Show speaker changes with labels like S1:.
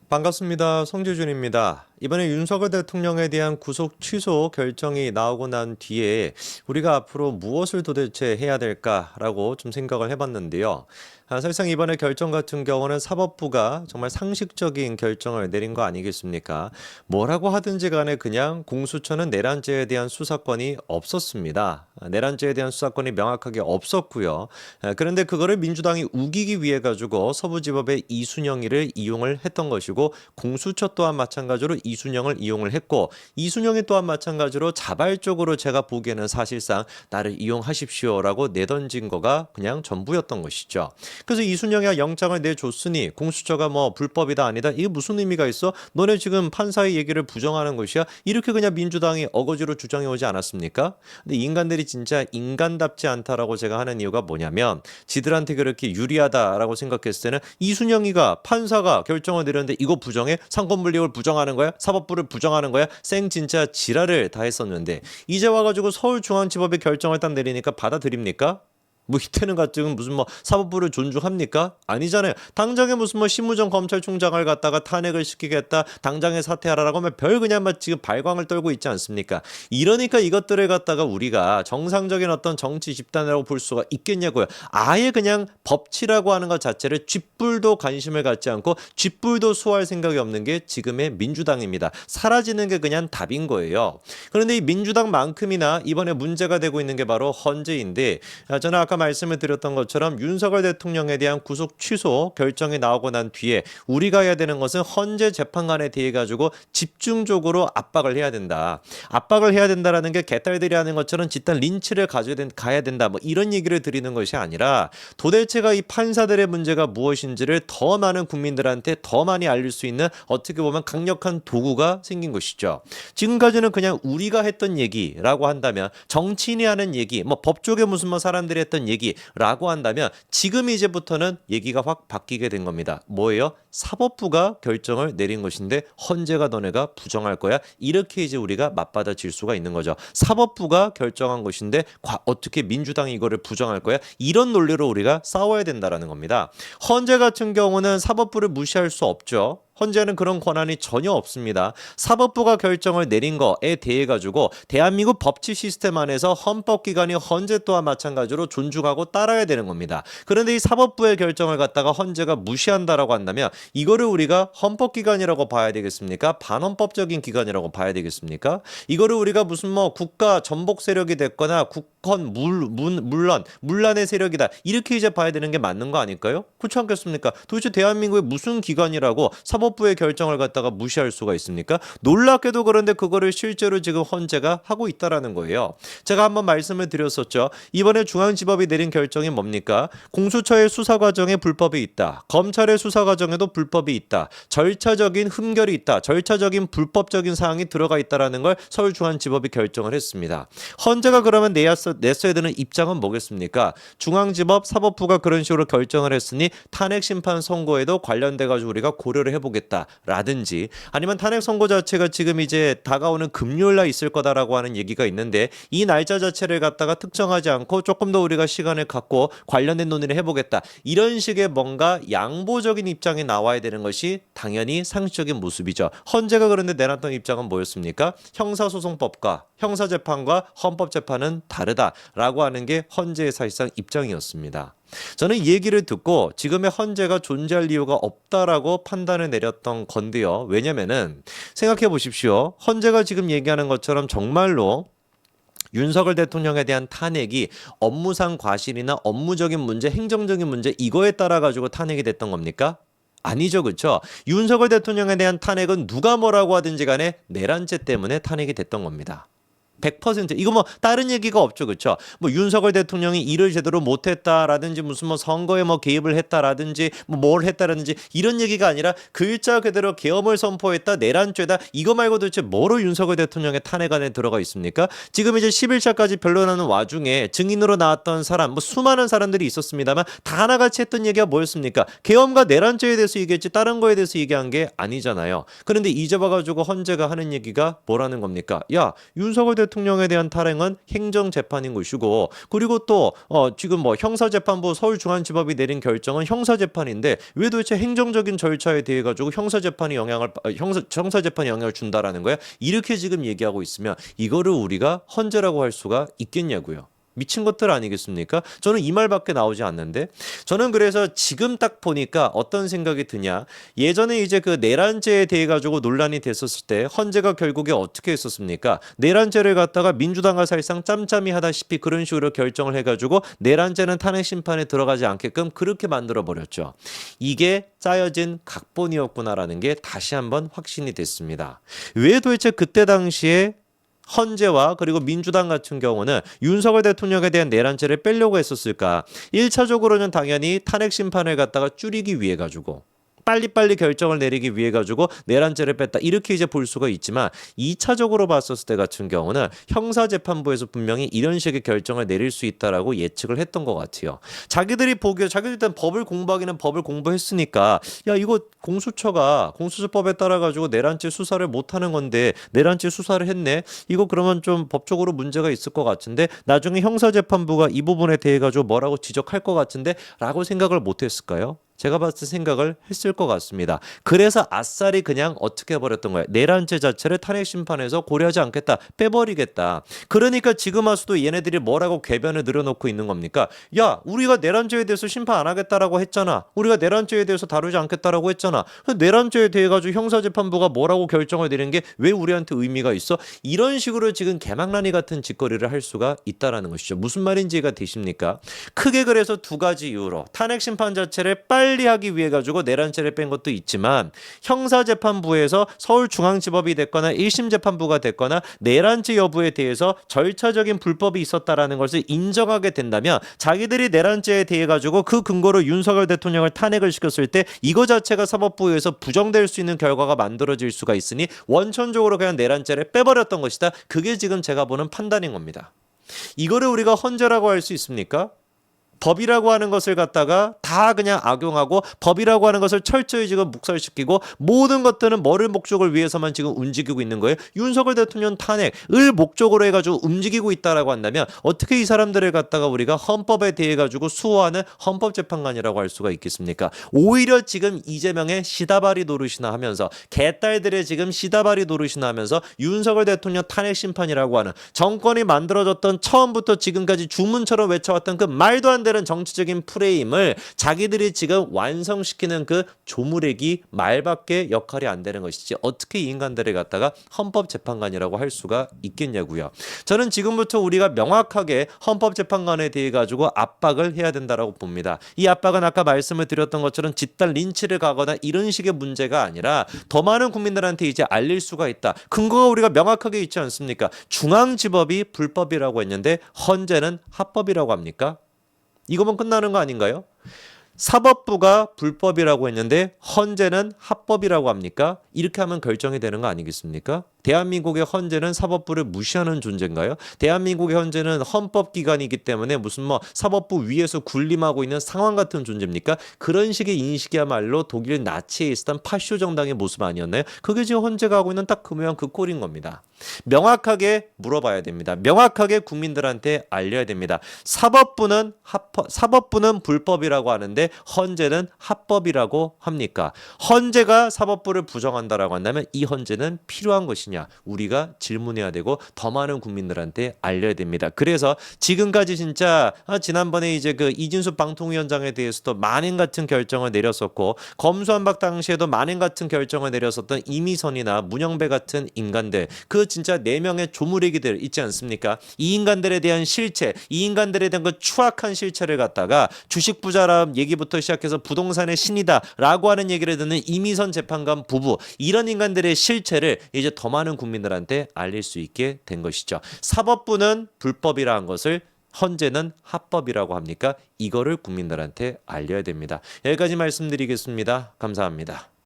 S1: 반갑습니다. 송재준입니다. 이번에 윤석열 대통령에 대한 구속 취소 결정이 나오고 난 뒤에 우리가 앞으로 무엇을 도대체 해야 될까라고 좀 생각을 해봤는데요. 사실상 이번에 결정 같은 경우는 사법부가 정말 상식적인 결정을 내린 거 아니겠습니까? 뭐라고 하든지 간에 그냥 공수처는 내란죄에 대한 수사권이 없었습니다. 내란죄에 대한 수사권이 명확하게 없었고요. 그런데 그거를 민주당이 우기기 위해 가지고 서부지법의 이순영이를 이용을 했던 것이고 공수처 또한 마찬가지로 이순영을 이용을 했고 이순영이 또한 마찬가지로 자발적으로 제가 보기에는 사실상 나를 이용하십시오라고 내던진 거가 그냥 전부였던 것이죠. 그래서 이순영이 영장을 내줬으니 공수처가 뭐 불법이다 아니다 이게 무슨 의미가 있어? 너네 지금 판사의 얘기를 부정하는 것이야? 이렇게 그냥 민주당이 어거지로 주장해 오지 않았습니까? 근데 인간들이 진짜 인간답지 않다라고 제가 하는 이유가 뭐냐면 지들한테 그렇게 유리하다라고 생각했을 때는 이순영이가 판사가 결정을 내렸는데 이거 부정해? 상권분립을 부정하는 거야? 사법부를 부정하는 거야? 생 진짜 지랄을 다 했었는데 이제 와가지고 서울중앙지법이 결정을 딱 내리니까 받아들입니까? 뭐 이때는 같은 무슨 뭐 사법부를 존중합니까? 아니잖아요. 당장에 무슨 뭐 심우정 검찰총장을 갖다가 탄핵을 시키겠다, 당장에 사퇴하라라고 하면 별 그냥 막 지금 발광을 떨고 있지 않습니까? 이러니까 이것들을 갖다가 우리가 정상적인 어떤 정치 집단이라고 볼 수가 있겠냐고요. 아예 그냥 법치라고 하는 것 자체를 쥐뿔도 관심을 갖지 않고 쥐뿔도 수호할 생각이 없는 게 지금의 민주당입니다. 사라지는 게 그냥 답인 거예요. 그런데 이 민주당만큼이나 이번에 문제가 되고 있는 게 바로 헌재인데 저는 아까 말씀을 드렸던 것처럼 윤석열 대통령에 대한 구속 취소 결정이 나오고 난 뒤에 우리가 해야 되는 것은 헌재 재판관에 대해 가지고 집중적으로 압박을 해야 된다. 압박을 해야 된다라는 게 개딸들이 하는 것처럼 집단 린치를 가야 된다. 뭐 이런 얘기를 드리는 것이 아니라 도대체가 이 판사들의 문제가 무엇인지를 더 많은 국민들한테 더 많이 알릴 수 있는 어떻게 보면 강력한 도구가 생긴 것이죠. 지금까지는 그냥 우리가 했던 얘기라고 한다면 정치인이 하는 얘기, 뭐 법조계 무슨 뭐 사람들이 했던 얘기라고 한다면 지금 이제부터는 얘기가 확 바뀌게 된 겁니다. 뭐예요? 사법부가 결정을 내린 것인데 헌재가 너네가 부정할 거야. 이렇게 이제 우리가 맞받아칠 수가 있는 거죠. 사법부가 결정한 것인데 어떻게 민주당이 이거를 부정할 거야? 이런 논리로 우리가 싸워야 된다라는 겁니다. 헌재 같은 경우는 사법부를 무시할 수 없죠. 헌재는 그런 권한이 전혀 없습니다. 사법부가 결정을 내린 거에 대해 가지고 대한민국 법치 시스템 안에서 헌법기관이 헌재 또한 마찬가지로 존중하고 따라야 되는 겁니다. 그런데 이 사법부의 결정을 갖다가 헌재가 무시한다라고 한다면 이거를 우리가 헌법기관이라고 봐야 되겠습니까? 반헌법적인 기관이라고 봐야 되겠습니까? 이거를 우리가 무슨 뭐 국가 전복 세력이 됐거나 국헌 문란의 세력이다 이렇게 이제 봐야 되는 게 맞는 거 아닐까요? 그렇지 않겠습니까? 도대체 대한민국의 무슨 기관이라고 사법부의 결정을 갖다가 무시할 수가 있습니까? 놀랍게도 그런데 그거를 실제로 지금 헌재가 하고 있다라는 거예요. 제가 한번 말씀을 드렸었죠. 이번에 중앙지법이 내린 결정이 뭡니까? 공수처의 수사 과정에 불법이 있다. 검찰의 수사 과정에도 불법이 있다. 절차적인 흠결이 있다. 절차적인 불법적인 사항이 들어가 있다라는 걸 서울중앙지법이 결정을 했습니다. 헌재가 그러면 냈어야 되는 입장은 뭐겠습니까? 중앙지법 사법부가 그런 식으로 결정을 했으니 탄핵 심판 선고에도 관련돼 가지고 우리가 고려를 해보겠다라든지 아니면 탄핵 선고 자체가 지금 이제 다가오는 금요일 날 있을 거다라고 하는 얘기가 있는데 이 날짜 자체를 갖다가 특정하지 않고 조금 더 우리가 시간을 갖고 관련된 논의를 해보겠다. 이런 식의 뭔가 양보적인 입장이 나와야 되는 것이 당연히 상식적인 모습이죠. 헌재가 그런데 내놨던 입장은 뭐였습니까? 형사소송법과 형사재판과 헌법재판은 다르다라고 하는 게 헌재의 사실상 입장이었습니다. 저는 이 얘기를 듣고 지금의 헌재가 존재할 이유가 없다라고 판단을 내렸던 건데요. 왜냐면은 생각해 보십시오. 헌재가 지금 얘기하는 것처럼 정말로 윤석열 대통령에 대한 탄핵이 업무상 과실이나 업무적인 문제, 행정적인 문제 이거에 따라 가지고 탄핵이 됐던 겁니까? 아니죠, 그렇죠? 윤석열 대통령에 대한 탄핵은 누가 뭐라고 하든지 간에 내란죄 때문에 탄핵이 됐던 겁니다. 100% 이거 뭐 다른 얘기가 없죠, 그렇죠? 뭐 윤석열 대통령이 일을 제대로 못했다라든지 무슨 뭐 선거에 뭐 개입을 했다라든지 뭐 뭘 했다라든지 이런 얘기가 아니라 글자 그대로 계엄을 선포했다, 내란죄다 이거 말고 도대체 뭐로 윤석열 대통령의 탄핵 안에 들어가 있습니까? 지금 이제 11차까지 변론하는 와중에 증인으로 나왔던 사람 뭐 수많은 사람들이 있었습니다만 다 하나같이 했던 얘기가 뭐였습니까? 계엄과 내란죄에 대해서 얘기했지 다른 거에 대해서 얘기한 게 아니잖아요. 그런데 이제 와가지고 헌재가 하는 얘기가 뭐라는 겁니까? 야, 윤석열 대통령에 대한 탄핵은 행정재판인 것이고 그리고 또 지금 뭐 형사재판부 서울중앙지법이 내린 결정은 형사재판인데 왜 도대체 행정적인 절차에 대해 가지고 형사재판이 영향을 준다라는 거야? 이렇게 지금 얘기하고 있으면 이거를 우리가 헌재라고 할 수가 있겠냐고요. 미친 것들 아니겠습니까? 저는 이 말밖에 나오지 않는데 저는 그래서 지금 딱 보니까 어떤 생각이 드냐 예전에 이제 그 내란죄에 대해 가지고 논란이 됐었을 때 헌재가 결국에 어떻게 했었습니까? 내란죄를 갖다가 민주당과 사실상 짬짬이 하다시피 그런 식으로 결정을 해가지고 내란죄는 탄핵 심판에 들어가지 않게끔 그렇게 만들어 버렸죠. 이게 짜여진 각본이었구나라는 게 다시 한번 확신이 됐습니다. 왜 도대체 그때 당시에 헌재와 그리고 민주당 같은 경우는 윤석열 대통령에 대한 내란죄를 빼려고 했었을까? 1차적으로는 당연히 탄핵 심판을 갖다가 줄이기 위해 가지고 빨리빨리 결정을 내리기 위해 가지고 내란죄를 뺐다 이렇게 이제 볼 수가 있지만 2차적으로 봤었을 때 같은 경우는 형사재판부에서 분명히 이런 식의 결정을 내릴 수 있다라고 예측을 했던 것 같아요. 자기들이 보기에 자기들 일단 법을 공부하기는 법을 공부했으니까 야 이거 공수처법에 따라 가지고 내란죄 수사를 못하는 건데 내란죄 수사를 했네. 이거 그러면 좀 법적으로 문제가 있을 것 같은데 나중에 형사재판부가 이 부분에 대해 가지고 뭐라고 지적할 것 같은데라고 생각을 못했을까요? 제가 봤을 때 생각을 했을 것 같습니다. 그래서 아싸리 그냥 어떻게 해버렸던 거예요. 내란죄 자체를 탄핵 심판에서 고려하지 않겠다. 빼버리겠다. 그러니까 지금 와서도 얘네들이 뭐라고 궤변을 늘어놓고 있는 겁니까? 야 우리가 내란죄에 대해서 심판 안 하겠다라고 했잖아. 우리가 내란죄에 대해서 다루지 않겠다라고 했잖아. 내란죄에 대해 가지고 형사재판부가 뭐라고 결정을 내린 게 왜 우리한테 의미가 있어? 이런 식으로 지금 개망나니 같은 짓거리를 할 수가 있다라는 것이죠. 무슨 말인지가 되십니까? 크게 그래서 두 가지 이유로 탄핵 심판 자체를 빨리 하기 위해 가지고 내란죄를 뺀 것도 있지만 형사재판부에서 서울중앙지법이 됐거나 1심 재판부가 됐거나 내란죄 여부에 대해서 절차적인 불법이 있었다라는 것을 인정하게 된다면 자기들이 내란죄에 대해 가지고 그 근거로 윤석열 대통령을 탄핵을 시켰을 때 이거 자체가 사법부에서 부정될 수 있는 결과가 만들어질 수가 있으니 원천적으로 그냥 내란죄를 빼버렸던 것이다. 그게 지금 제가 보는 판단인 겁니다. 이거를 우리가 헌재라고 할 수 있습니까? 법이라고 하는 것을 갖다가 다 그냥 악용하고 법이라고 하는 것을 철저히 지금 묵살시키고 모든 것들은 뭐를 목적을 위해서만 지금 움직이고 있는 거예요. 윤석열 대통령 탄핵을 목적으로 해가지고 움직이고 있다라고 한다면 어떻게 이 사람들을 갖다가 우리가 헌법에 대해 가지고 수호하는 헌법재판관이라고 할 수가 있겠습니까? 오히려 지금 이재명의 시다바리 노릇이나 하면서 개딸들의 지금 시다바리 노릇이나 하면서 윤석열 대통령 탄핵 심판이라고 하는 정권이 만들어졌던 처음부터 지금까지 주문처럼 외쳐왔던 그 말도 안 되는 정치적인 프레임을 자기들이 지금 완성시키는 그 조무래기 말밖에 역할이 안 되는 것이지 어떻게 이 인간들을 갖다가 헌법재판관이라고 할 수가 있겠냐고요. 저는 지금부터 우리가 명확하게 헌법재판관에 대해 가지고 압박을 해야 된다라고 봅니다. 이 압박은 아까 말씀을 드렸던 것처럼 집단 린치를 가거나 이런 식의 문제가 아니라 더 많은 국민들한테 이제 알릴 수가 있다. 근거가 우리가 명확하게 있지 않습니까? 중앙지법이 불법이라고 했는데 헌재는 합법이라고 합니까? 이거면 끝나는 거 아닌가요? 사법부가 불법이라고 했는데 헌재는 합법이라고 합니까? 이렇게 하면 결정이 되는 거 아니겠습니까? 대한민국의 헌재는 사법부를 무시하는 존재인가요? 대한민국의 헌재는 헌법기관이기 때문에 무슨 뭐 사법부 위에서 군림하고 있는 상황 같은 존재입니까? 그런 식의 인식이야말로 독일 나치에 있었던 파쇼 정당의 모습 아니었나요? 그게 지금 헌재가 하고 있는 딱 그 모양 그 꼴인 겁니다. 명확하게 물어봐야 됩니다. 명확하게 국민들한테 알려야 됩니다. 사법부는 불법이라고 하는데 헌재는 합법이라고 합니까? 헌재가 사법부를 부정한다라고 한다면 이 헌재는 필요한 것이냐? 우리가 질문해야 되고 더 많은 국민들한테 알려야 됩니다. 그래서 지금까지 진짜 지난번에 이제 그 이진수 방통위원장에 대해서도 만행 같은 결정을 내렸었고 검수완박 당시에도 만행 같은 결정을 내렸었던 이미선이나 문영배 같은 인간들 그 진짜 4명의 조무래기들 있지 않습니까? 이 인간들에 대한 실체, 이 인간들에 대한 그 추악한 실체를 갖다가 주식 부자람 얘기부터 시작해서 부동산의 신이다라고 하는 얘기를 듣는 이미선 재판관 부부 이런 인간들의 실체를 이제 더 많은 국민들한테 알릴 수 있게 된 것이죠. 사법부는 불법이라는 것을 헌재는 합법이라고 합니까? 이거를 국민들한테 알려야 됩니다. 여기까지 말씀드리겠습니다. 감사합니다.